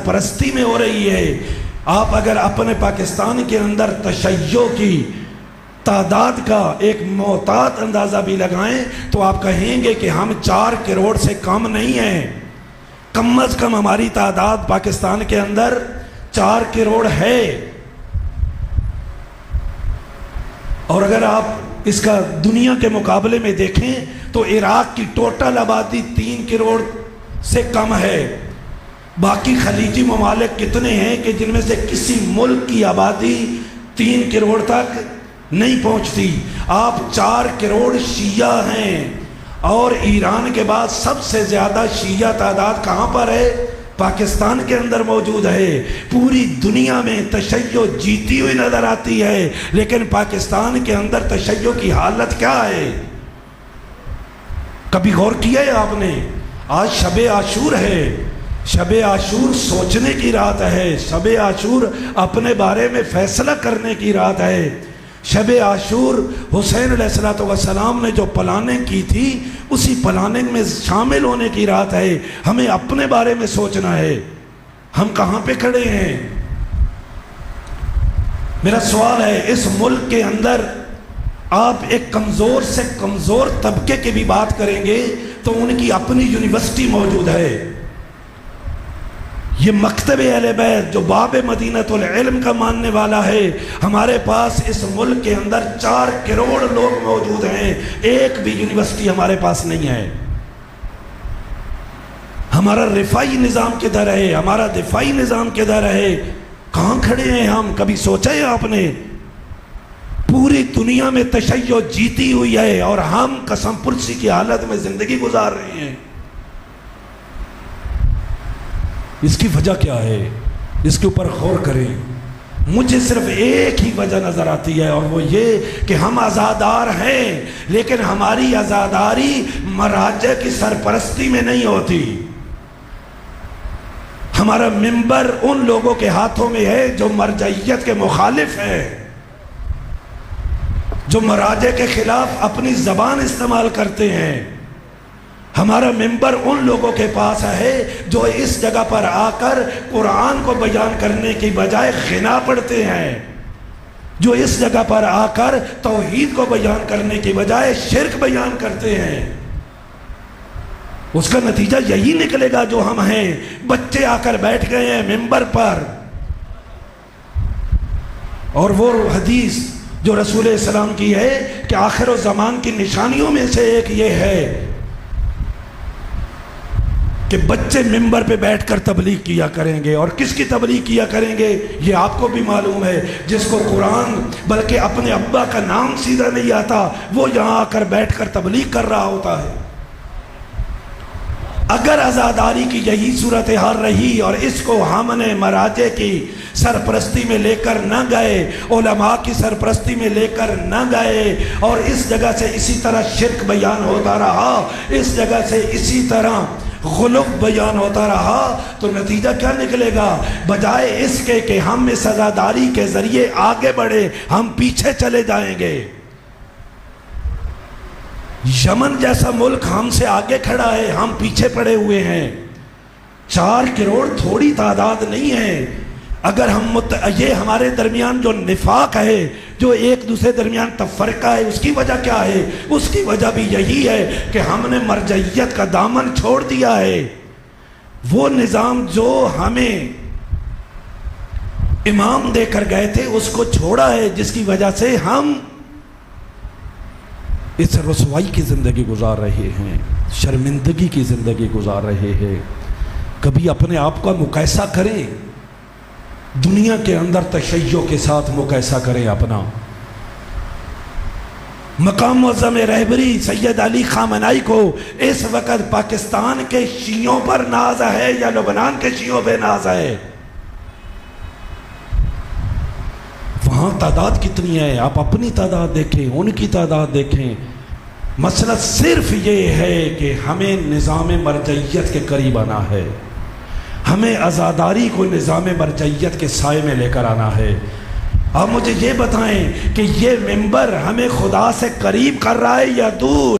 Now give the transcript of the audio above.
سرپرستی میں ہو رہی ہے۔ آپ اگر اپنے پاکستان کے اندر تشیع کی تعداد کا ایک محتاط اندازہ بھی لگائیں تو آپ کہیں گے کہ ہم 4 کروڑ سے کم نہیں ہیں۔ کم از کم ہماری تعداد پاکستان کے اندر 4 کروڑ ہے۔ اور اگر آپ اس کا دنیا کے مقابلے میں دیکھیں تو عراق کی ٹوٹل آبادی 3 کروڑ سے کم ہے۔ باقی خلیجی ممالک کتنے ہیں کہ جن میں سے کسی ملک کی آبادی 3 کروڑ تک نہیں پہنچتی۔ آپ 4 کروڑ شیعہ ہیں اور ایران کے بعد سب سے زیادہ شیعہ تعداد کہاں پر ہے؟ پاکستان کے اندر موجود ہے۔ پوری دنیا میں تشیع جیتی ہوئی نظر آتی ہے، لیکن پاکستان کے اندر تشیع کی حالت کیا ہے؟ کبھی غور کیا ہے آپ نے؟ آج شب عاشور ہے۔ شب عاشور سوچنے کی رات ہے۔ شب عاشور اپنے بارے میں فیصلہ کرنے کی رات ہے۔ شب عاشور حسین علیہ السلام نے جو پلاننگ کی تھی اسی پلاننگ میں شامل ہونے کی رات ہے۔ ہمیں اپنے بارے میں سوچنا ہے، ہم کہاں پہ کھڑے ہیں۔ میرا سوال ہے، اس ملک کے اندر آپ ایک کمزور سے کمزور طبقے کی بھی بات کریں گے تو ان کی اپنی یونیورسٹی موجود ہے۔ یہ مکتب اہل بیت جو باب مدینۃ العلم کا ماننے والا ہے، ہمارے پاس اس ملک کے اندر 4 کروڑ لوگ موجود ہیں، ایک بھی یونیورسٹی ہمارے پاس نہیں ہے۔ ہمارا رفاعی نظام کدھر ہے؟ ہمارا دفاعی نظام کدھر ہے؟ کہاں کھڑے ہیں ہم؟ کبھی سوچا ہے آپ نے؟ پوری دنیا میں تشیع جیتی ہوئی ہے اور ہم قسم پرسی کی حالت میں زندگی گزار رہے ہیں۔ اس کی وجہ کیا ہے؟ اس کے اوپر غور کریں۔ مجھے صرف ایک ہی وجہ نظر آتی ہے اور وہ یہ کہ ہم آزادار ہیں، لیکن ہماری آزاداری مراجع کی سرپرستی میں نہیں ہوتی۔ ہمارا منبر ان لوگوں کے ہاتھوں میں ہے جو مرجعیت کے مخالف ہیں، جو مراجع کے خلاف اپنی زبان استعمال کرتے ہیں۔ ہمارا منبر ان لوگوں کے پاس ہے جو اس جگہ پر آ کر قرآن کو بیان کرنے کی بجائے غنا پڑھتے ہیں، جو اس جگہ پر آ کر توحید کو بیان کرنے کی بجائے شرک بیان کرتے ہیں۔ اس کا نتیجہ یہی نکلے گا جو ہم ہیں۔ بچے آ کر بیٹھ گئے ہیں منبر پر، اور وہ حدیث جو رسول السلام کی ہے کہ آخر الزمان کی نشانیوں میں سے ایک یہ ہے کہ بچے منبر پہ بیٹھ کر تبلیغ کیا کریں گے۔ اور کس کی تبلیغ کیا کریں گے یہ آپ کو بھی معلوم ہے۔ جس کو قرآن بلکہ اپنے ابا کا نام سیدھا نہیں آتا، وہ یہاں آ کر بیٹھ کر تبلیغ کر رہا ہوتا ہے۔ اگر عزاداری کی یہی صورتحال رہی اور اس کو ہم نے مراجع کی سرپرستی میں لے کر نہ گئے، علماء کی سرپرستی میں لے کر نہ گئے، اور اس جگہ سے اسی طرح شرک بیان ہوتا رہا، اس جگہ سے اسی طرح غلو بیان ہوتا رہا، تو نتیجہ کیا نکلے گا؟ بجائے اس کے کہ ہم اس عزاداری کے ذریعے آگے بڑھے، ہم پیچھے چلے جائیں گے۔ یمن جیسا ملک ہم سے آگے کھڑا ہے، ہم پیچھے پڑے ہوئے ہیں۔ 4 کروڑ تھوڑی تعداد نہیں ہے۔ اگر ہم یہ ہمارے درمیان جو نفاق ہے، جو ایک دوسرے درمیان تفرقہ ہے، اس کی وجہ کیا ہے؟ اس کی وجہ بھی یہی ہے کہ ہم نے مرجعیت کا دامن چھوڑ دیا ہے۔ وہ نظام جو ہمیں امام دے کر گئے تھے اس کو چھوڑا ہے، جس کی وجہ سے ہم اس رسوائی کی زندگی گزار رہے ہیں، شرمندگی کی زندگی گزار رہے ہیں۔ کبھی اپنے آپ کا مقایسہ کریں، دنیا کے اندر تشیع کے ساتھ مقایسہ کریں اپنا۔ مقام معظم رہبری سید علی خامنائی کو اس وقت پاکستان کے شیعوں پر ناز ہے یا لبنان کے شیعوں پہ ناز ہے؟ وہاں تعداد کتنی ہے؟ آپ اپنی تعداد دیکھیں، ان کی تعداد دیکھیں۔ مسئلہ صرف یہ ہے کہ ہمیں نظام مرجعیت کے قریب آنا ہے، ہمیں عزاداری کو نظام مرجعیت کے سائے میں لے کر آنا ہے۔ اب مجھے یہ بتائیں کہ یہ منبر ہمیں خدا سے قریب کر رہا ہے یا دور؟